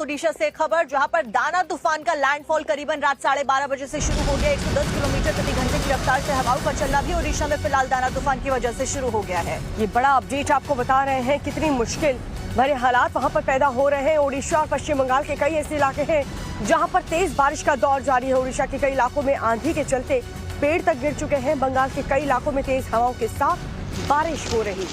ओडिशा से खबर, जहां पर दाना तूफान का लैंडफॉल करीबन रात 12:30 बजे से शुरू हो गया। 110 किलोमीटर प्रति घंटे की रफ्तार से हवाओं का चलना भी ओडिशा में फिलहाल दाना तूफान की वजह से शुरू हो गया है। ये बड़ा अपडेट आपको बता रहे हैं कितनी मुश्किल भरे हालात वहां पर पैदा हो रहे हैं। ओडिशा और पश्चिम बंगाल के कई ऐसे इलाके हैं जहां पर तेज बारिश का दौर जारी है। ओडिशा के कई इलाकों में आंधी के चलते पेड़ तक गिर चुके हैं। बंगाल के कई इलाकों में तेज हवाओं के साथ बारिश हो रही।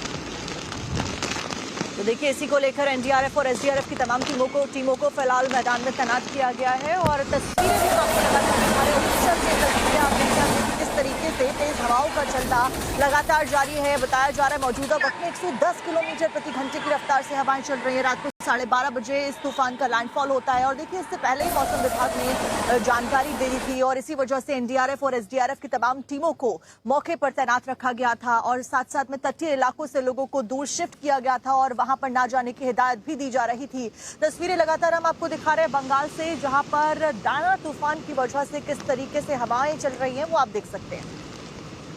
तो देखिए, इसी को लेकर एनडीआरएफ और एसडीआरएफ की तमाम टीमों को फिलहाल मैदान में तैनात किया गया है। और तस्वीरें भी आपको लगातार हमारे ओडिशा से तस्वीरें आप देख रहे हैं किस तरीके से तेज हवाओं का चलना लगातार जारी है। बताया जा रहा है मौजूदा वक्त में 110 किलोमीटर प्रति घंटे की रफ्तार से हवाएं चल रही है। रात को 12:30 बजे इस तूफान का लैंडफॉल होता है। और देखिए, इससे पहले ही मौसम विभाग ने जानकारी दे दी थी और इसी वजह से एनडीआरएफ और एसडीआरएफ की तमाम टीमों को मौके पर तैनात रखा गया था। और साथ साथ में तटीय इलाकों से लोगों को दूर शिफ्ट किया गया था और वहां पर ना जाने की हिदायत भी दी जा रही थी। तस्वीरें लगातार हम आपको दिखा रहे हैं बंगाल से, जहां पर दाना तूफान की वजह से किस तरीके से हवाएं चल रही हैं वो आप देख सकते हैं।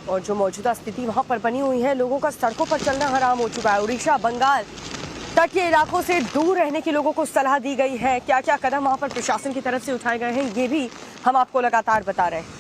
और जो मौजूदा स्थिति वहां पर बनी हुई है, लोगों का सड़कों पर चलना हराम हो चुका है। ओडिशा, बंगाल तटीय इलाकों से दूर रहने की लोगों को सलाह दी गई है। क्या क्या कदम वहां पर प्रशासन की तरफ से उठाए गए हैं, ये भी हम आपको लगातार बता रहे हैं।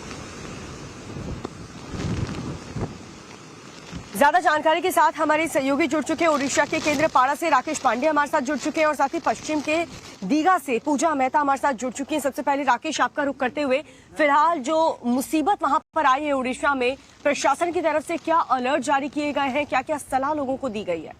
ज्यादा जानकारी के साथ हमारे सहयोगी जुड़ चुके हैं। ओडिशा के केंद्रपाड़ा से राकेश पांडे हमारे साथ जुड़ चुके हैं और साथ ही पश्चिम के दीघा से पूजा मेहता हमारे साथ जुड़ चुकी हैं। सबसे पहले राकेश, आपका रुख करते हुए, फिलहाल जो मुसीबत वहां पर आई है ओडिशा में, प्रशासन की तरफ से क्या अलर्ट जारी किए गए हैं, क्या क्या सलाह लोगों को दी गई है?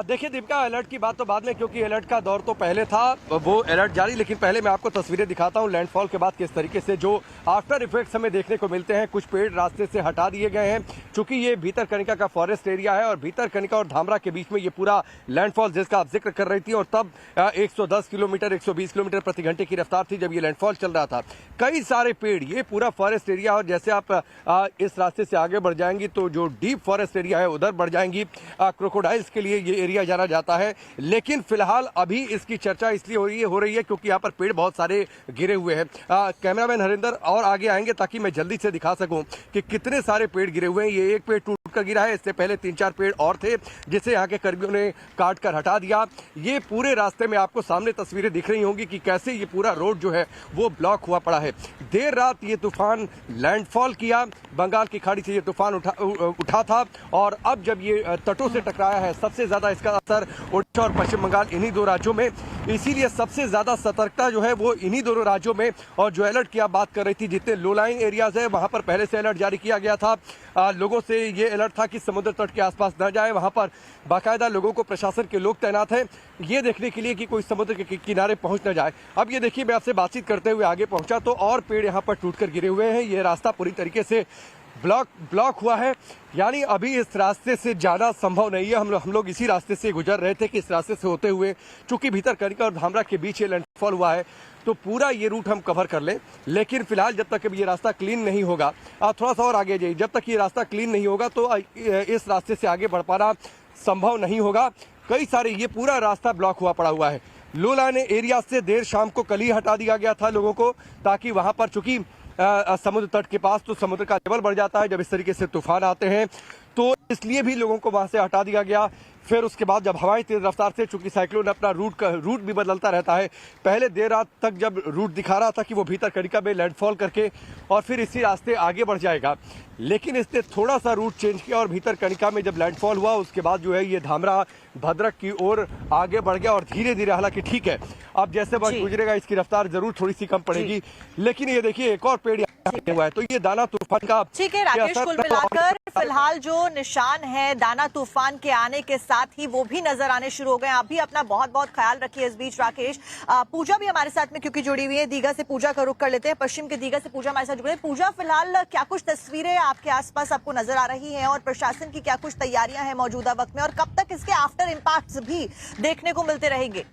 देखिए दीपिका, अलर्ट की बात तो बाद में, क्योंकि अलर्ट का दौर तो पहले था, वो अलर्ट जारी। लेकिन पहले मैं आपको तस्वीरें दिखाता हूं लैंडफॉल के बाद किस तरीके से जो आफ्टर इफेक्ट्स हमें देखने को मिलते हैं। कुछ पेड़ रास्ते से हटा दिए गए हैं, चूंकि ये भीतरकनिका का फॉरेस्ट एरिया है और भीतरकनिका और धामरा के बीच में ये पूरा लैंडफॉल जिसका आप जिक्र कर रही थी, और तब 110 किलोमीटर 120 किलोमीटर प्रति घंटे की रफ्तार थी जब ये लैंडफॉल चल रहा था। कई सारे पेड़, ये पूरा फॉरेस्ट एरिया, और जैसे आप इस रास्ते से आगे बढ़ जाएंगी तो जो डीप फॉरेस्ट एरिया है उधर बढ़ जाएंगी। क्रोकोडाइल्स के लिए ये एरिया जाना जाता है। लेकिन फिलहाल अभी इसकी चर्चा इसलिए हो रही है क्योंकि यहाँ पर पेड़ बहुत सारे गिरे हुए हैं। कैमरामैन हरिंदर और आगे आएंगे ताकि मैं जल्दी से दिखा सकूं कि कितने सारे पेड़ गिरे हुए हैं। ये एक पेड़ टूट कर गिरा है, इससे पहले 3-4 पेड़ और थे जिसे यहाँ के कर्मियों ने काट कर हटा दिया। ये पूरे रास्ते में आपको सामने तस्वीरें दिख रही होंगी कि कैसे ये पूरा रोड जो है वो ब्लॉक हुआ पड़ा है। देर रात ये तूफान लैंडफॉल किया, बंगाल की खाड़ी से ये तूफान उठा था और अब जब ये तटों से टकराया है, सबसे ज्यादा इसका असर ओडिशा और पश्चिम बंगाल, इन्हीं दो राज्यों में। इसीलिए सबसे ज्यादा सतर्कता जो है वो इन्हीं दोनों राज्यों में। और जो अलर्ट की आप बात कर रही थी, जितने लो लाइन एरियाज है वहां पर पहले से अलर्ट जारी किया गया था। लोगों से ये अलर्ट था कि समुद्र तट के आसपास न जाए। वहां पर बाकायदा लोगों को प्रशासन के लोग तैनात हैं ये देखने के लिए कि कोई समुद्र के किनारे पहुंच न जाए। अब ये देखिए, मैं आपसे बातचीत करते हुए आगे पहुंचा तो और पेड़ यहाँ पर टूटकर गिरे हुए हैं। ये रास्ता पूरी तरीके से ब्लॉक हुआ है, यानी अभी इस रास्ते से जाना संभव नहीं है। हम लोग इसी रास्ते से गुजर रहे थे कि इस रास्ते से होते हुए, चूंकि भीतरकनिका और धामरा के बीच ये लैंडफॉल हुआ है, तो पूरा ये रूट हम कवर कर लें। लेकिन फिलहाल जब तक ये रास्ता क्लीन नहीं होगा, थोड़ा सा और आगे जाइए, जब तक ये रास्ता क्लीन नहीं होगा तो इस रास्ते से आगे बढ़ पाना संभव नहीं होगा। कई सारे, ये पूरा रास्ता ब्लॉक हुआ है। लो लाइन एरिया से देर शाम को कल ही हटा दिया गया था लोगों को, ताकि वहां पर, चूंकि समुद्र तट के पास तो समुद्र का लेवल बढ़ जाता है जब इस तरीके से तूफान आते हैं, तो इसलिए भी लोगों को वहां से हटा दिया गया। फिर उसके बाद जब हवाएं तेज रफ्तार से, चूंकि साइक्लोन अपना रूट भी बदलता रहता है, पहले देर रात तक जब रूट दिखा रहा था कि वो भीतरकनिका में लैंडफॉल करके और फिर इसी रास्ते आगे बढ़ जाएगा, लेकिन इसने थोड़ा सा रूट चेंज किया और भीतरकनिका में जब लैंडफॉल हुआ उसके बाद जो है ये धामरा भद्रक की ओर आगे बढ़ गया। और धीरे धीरे, हालांकि ठीक है, अब जैसे वक्त गुजरेगा इसकी रफ्तार जरूर थोड़ी सी कम पड़ेगी। लेकिन ये देखिए, एक और पेड़ हुआ है, तो ये दाना तूफान का, ठीक है राकेश, कुल मिलाकर फिलहाल जो निशान है दाना तूफान के आने के साथ ही वो भी नजर आने शुरू हो गए। आप भी अपना बहुत बहुत ख्याल रखिए। इस बीच राकेश, पूजा भी हमारे साथ में क्योंकि जुड़ी हुई है, दीघा से पूजा का रुख कर लेते हैं। पश्चिम के दीघा से पूजा हमारे साथ जुड़े हैं। पूजा, फिलहाल क्या कुछ तस्वीरें आपके आसपास आपको नजर आ रही हैं और प्रशासन की क्या कुछ तैयारियां हैं मौजूदा वक्त में, और कब तक इसके आफ्टर इंपैक्ट्स भी देखने को मिलते रहेंगे?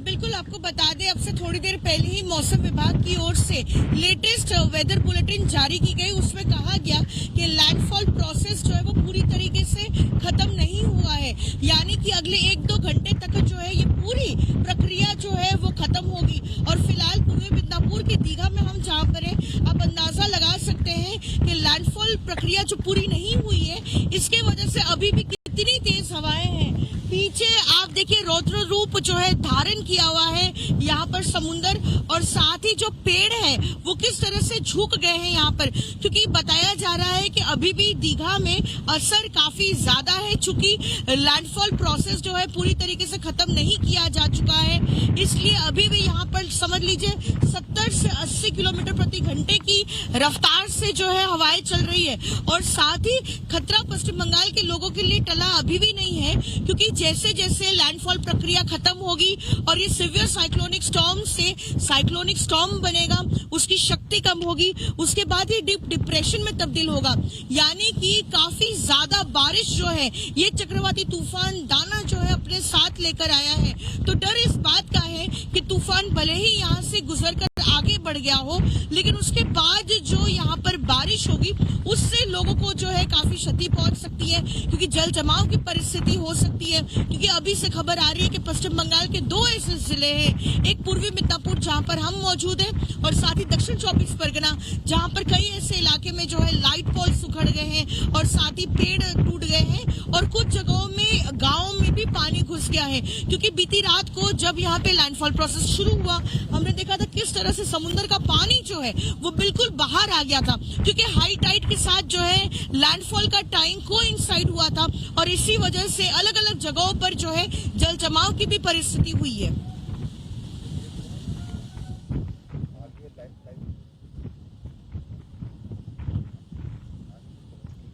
बिल्कुल, आपको बता दें, अब से थोड़ी देर पहले ही मौसम विभाग की ओर से लेटेस्ट वेदर बुलेटिन जारी की गई। उसमें कहा गया कि लैंडफॉल प्रोसेस जो है वो पूरी तरीके से खत्म नहीं हुआ है, यानी कि अगले 1-2 घंटे तक जो है ये पूरी प्रक्रिया जो है वो खत्म होगी। और फिलहाल पूर्वी मिदनापुर की दीघा में हम जहाँ पर हैं, आप अंदाजा लगा सकते हैं कि लैंडफॉल प्रक्रिया जो पूरी नहीं हुई है, इसके वजह से अभी भी कितनी तेज हवाएं हैं। पीछे आप देखिए रौद्र रूप जो है धारण किया हुआ है यहाँ पर समुंदर, और साथ ही जो पेड़ है वो किस तरह से झुक गए हैं यहाँ पर, क्योंकि बताया जा रहा है कि अभी भी दीघा में असर काफी ज्यादा है, चूंकि लैंडफॉल प्रोसेस जो है पूरी तरीके से खत्म नहीं किया जा चुका है। इसलिए अभी भी यहाँ पर समझ लीजिए 70 से 80 किलोमीटर प्रति घंटे की रफ्तार से जो है हवाएं चल रही है, और साथ ही खतरा पश्चिम बंगाल के लोगों के लिए टला अभी भी नहीं है, क्योंकि जैसे जैसे लैंडफॉल प्रक्रिया खत्म होगी और ये सिवियर साइक्लोनिक स्टॉर्म से साइक्लोनिक स्टॉर्म बनेगा, उसकी शक्ति कम होगी, उसके बाद ये डीप डिप्रेशन में तब्दील होगा। यानी कि काफी ज्यादा बारिश जो है ये चक्रवाती तूफान दाना जो है अपने साथ लेकर आया है। तो डर इस बात का है कि तूफान भले ही यहाँ से गुजर कर आगे बढ़ गया हो, लेकिन उसके बाद जो यहाँ पर बारिश होगी उससे लोगों को जो है काफी क्षति पहुंच सकती है, क्योंकि जल जमाव की परिस्थिति हो सकती है। क्योंकि अभी से खबर आ रही है कि पश्चिम बंगाल के 2 ऐसे जिले हैं, एक पूर्वी मिदनापुर जहां पर हम मौजूद हैं, और साथ ही दक्षिण 24 परगना जहां पर कई ऐसे इलाके में जो है लाइट पोल्स उखड़ गए हैं और साथ ही पेड़ टूट गए हैं, और कुछ जगहों में गाँव में भी पानी घुस गया है। क्योंकि बीती रात को जब यहाँ पे लैंडफॉल प्रोसेस शुरू हुआ, हमने देखा था किस तरह से समुद्र का पानी जो है वो बिल्कुल बाहर आ गया था, क्योंकि हाई टाइड के साथ जो है लैंडफॉल का टाइम कोइंसाइड हुआ था, और इसी वजह से अलग अलग जगहों पर जो है जल जमाव की भी परिस्थिति हुई है।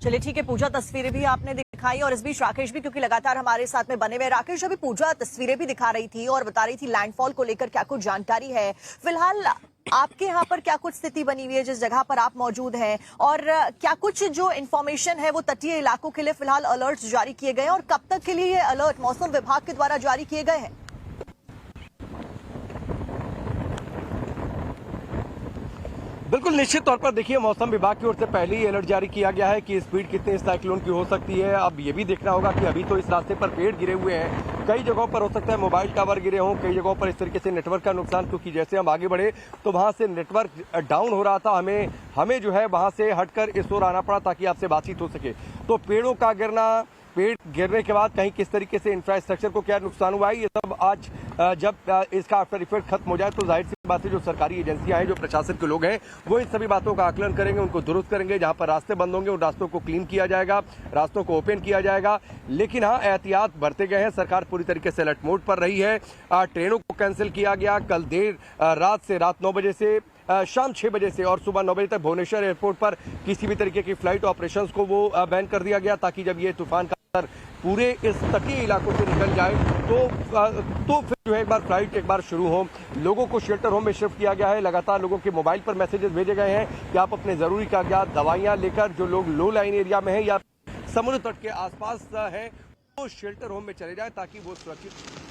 चलिए ठीक है पूजा, तस्वीरें भी आपने दिखाई, और इस बीच राकेश भी क्योंकि लगातार हमारे साथ में बने हुए। राकेश, अभी पूजा तस्वीरें भी दिखा रही थी और बता रही थी लैंडफॉल को लेकर क्या कुछ जानकारी है। फिलहाल आपके यहाँ पर क्या कुछ स्थिति बनी हुई है जिस जगह पर आप मौजूद हैं, और क्या कुछ जो इन्फॉर्मेशन है वो तटीय इलाकों के लिए फिलहाल अलर्ट जारी किए गए हैं, और कब तक के लिए ये अलर्ट मौसम विभाग के द्वारा जारी किए गए हैं? बिल्कुल निश्चित तौर पर देखिए मौसम विभाग की ओर से पहले ही अलर्ट जारी किया गया है कि स्पीड कितनी साइक्लोन की हो सकती है। अब ये भी देखना होगा कि अभी तो इस रास्ते पर पेड़ गिरे हुए हैं, कई जगहों पर हो सकता है मोबाइल टावर गिरे हों, कई जगहों पर इस तरीके से नेटवर्क का नुकसान, क्योंकि जैसे हम आगे बढ़े तो वहां से नेटवर्क डाउन हो रहा था, हमें जो है वहां से हटकर इस ओर आना पड़ा ताकि आपसे बातचीत हो सके। तो पेड़ों का गिरना, पेड़ गिरने के बाद कहीं किस तरीके से इंफ्रास्ट्रक्चर को क्या नुकसान हुआ है, ये सब आज जब इसका आफ्टर इफेक्ट खत्म हो जाए तो जाहिर सी बात है जो सरकारी एजेंसियां हैं, जो प्रशासन के लोग हैं, वो इन सभी बातों का आकलन करेंगे, उनको दुरुस्त करेंगे। जहां पर रास्ते बंद होंगे उन रास्तों को क्लीन किया जाएगा, रास्तों को ओपन किया जाएगा। लेकिन हाँ, एहतियात बरते गए हैं, सरकार पूरी तरीके से अलर्ट मोड पर रही है। ट्रेनों को कैंसिल किया गया, कल देर रात से रात 9 बजे से शाम 6 बजे से और सुबह 9 बजे तक भुवनेश्वर एयरपोर्ट पर किसी भी तरीके की फ्लाइट ऑपरेशंस को वो बैन कर दिया गया, ताकि जब ये तूफान का पूरे इस तटीय इलाकों से निकल जाए तो फिर जो है एक बार फ्लाइट एक बार शुरू हो। लोगों को शेल्टर होम में शिफ्ट किया गया है। लगातार लोगों के मोबाइल पर मैसेजेस भेजे गए हैं कि आप अपने जरूरी कागजात, दवाइयां लेकर, जो लोग लो लाइन एरिया में हैं या समुद्र तट के आसपास हैं, वो शेल्टर होम में चले जाए ताकि वो सुरक्षित